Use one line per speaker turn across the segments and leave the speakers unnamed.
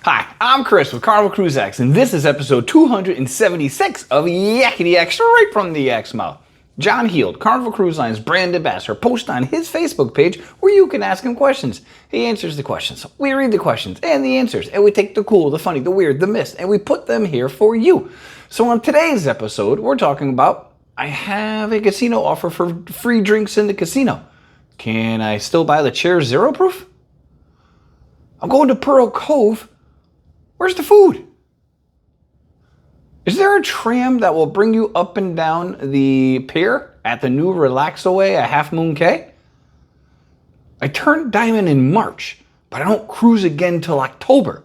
Hi, I'm Chris with Carnival Cruise Line, and this is episode 276 of Yakety-Yak, straight from the Yak's mouth. John Heald, Carnival Cruise Line's brand ambassador, posts on his Facebook page where you can ask him questions. He answers the questions, we read the questions and the answers, and we take the cool, the funny, the weird, the missed, and we put them here for you. So on today's episode, we're talking about, I have a casino offer for free drinks in the casino. Can I still buy the chair zero proof? I'm going to Pearl Cove. Where's the food? Is there a tram that will bring you up and down the pier at the new Relaxaway at Half Moon Cay? I turned diamond in March, but I don't cruise again till October.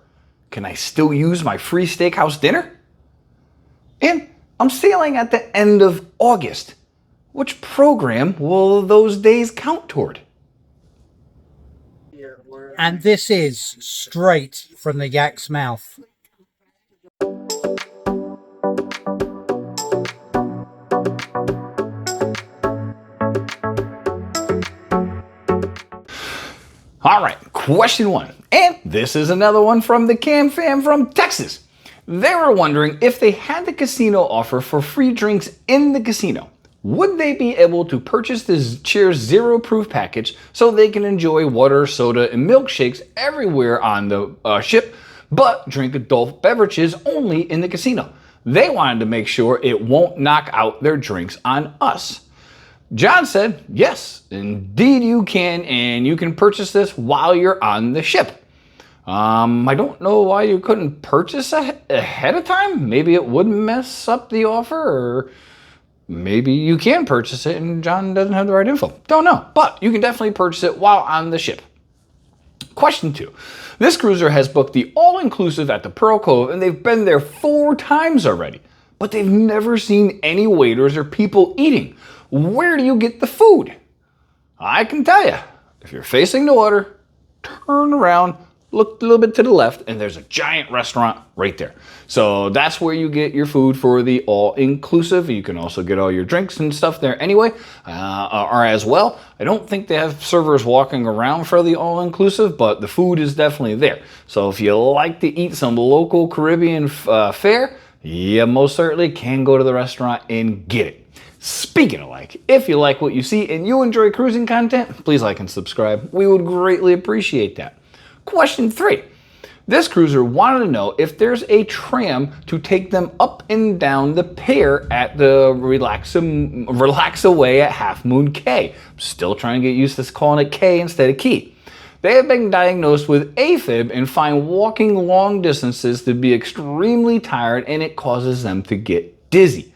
Can I still use my free steakhouse dinner? And I'm sailing at the end of August. Which program will those days count toward?
And this is straight from the Yak's mouth.
All right, question one. And this is another one from the Cam fam from Texas. They were wondering if they had the casino offer for free drinks in the casino. Would they be able to purchase this Cheers Zero Proof package so they can enjoy water, soda, and milkshakes everywhere on the ship, but drink adult beverages only in the casino? They wanted to make sure it won't knock out their drinks on us. John said, yes, indeed you can, and you can purchase this while you're on the ship. I don't know why you couldn't purchase ahead of time. Maybe it would mess up the offer, or maybe you can purchase it and John doesn't have the right info. Don't know, but you can definitely purchase it while on the ship. Question two. This cruiser has booked the all-inclusive at the Pearl Cove and they've been there 4 times already, but they've never seen any waiters or people eating. Where do you get the food? I can tell you. If you're facing the water, turn around, look a little bit to the left, and there's a giant restaurant right there. So that's where you get your food for the all-inclusive. You can also get all your drinks and stuff there anyway, or as well. I don't think they have servers walking around for the all-inclusive, but the food is definitely there. So if you like to eat some local Caribbean fare, you most certainly can go to the restaurant and get it. Speaking of like, if you like what you see and you enjoy cruising content, please like and subscribe. We would greatly appreciate that. Question 3. This cruiser wanted to know if there's a tram to take them up and down the pier at the Relaxaway at Half Moon Cay. I'm still trying to get used to calling it K instead of Key. They have been diagnosed with AFib and find walking long distances to be extremely tired, and it causes them to get dizzy.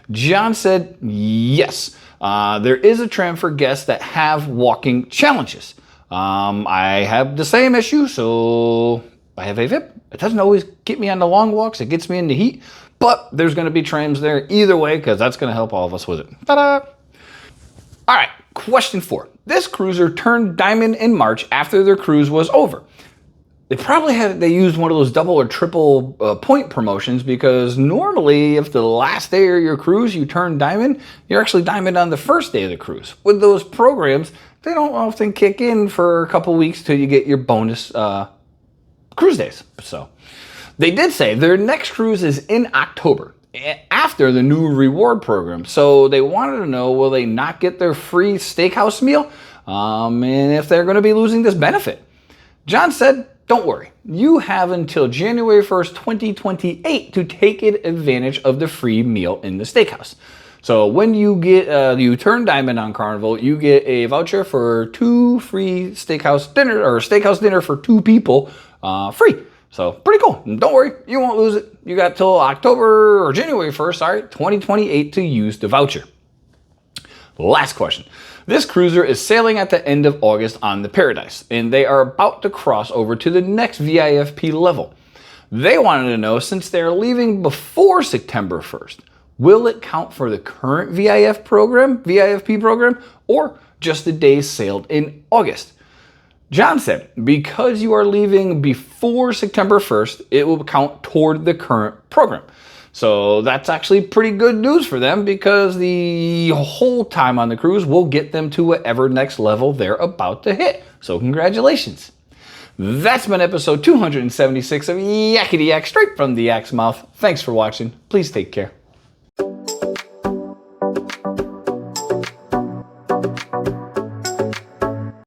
John said, yes, there is a tram for guests that have walking challenges. I have the same issue, so I have AFib. It doesn't always get me on the long walks. It gets me in the heat, but there's going to be trams there either way because that's going to help all of us with it. Ta-da! All right, question 4. This cruiser turned diamond in March after their cruise was over. They used one of those double or triple point promotions, because normally if the last day of your cruise you turn diamond, you're actually diamond on the first day of the cruise. With those programs, they don't often kick in for a couple weeks till you get your bonus cruise days. So they did say their next cruise is in October after the new reward program. So they wanted to know, will they not get their free steakhouse meal? And if they're going to be losing this benefit. John said, don't worry, you have until January 1st, 2028 to take advantage of the free meal in the steakhouse. So when you get you turn diamond on Carnival, you get a voucher for 2 free steakhouse dinner, or steakhouse dinner for 2 people free. So pretty cool. Don't worry, you won't lose it. You got till October or January 1st, sorry, 2028 to use the voucher. Last question. This cruiser is sailing at the end of August on the Paradise, and they are about to cross over to the next VIFP level. They wanted to know, since they're leaving before September 1st, will it count for the current VIFP program, or just the days sailed in August? John said, because you are leaving before September 1st, it will count toward the current program. So that's actually pretty good news for them, because the whole time on the cruise will get them to whatever next level they're about to hit. So congratulations. That's been episode 276 of Yakety-Yak, straight from the Yak's mouth. Thanks for watching. Please take care.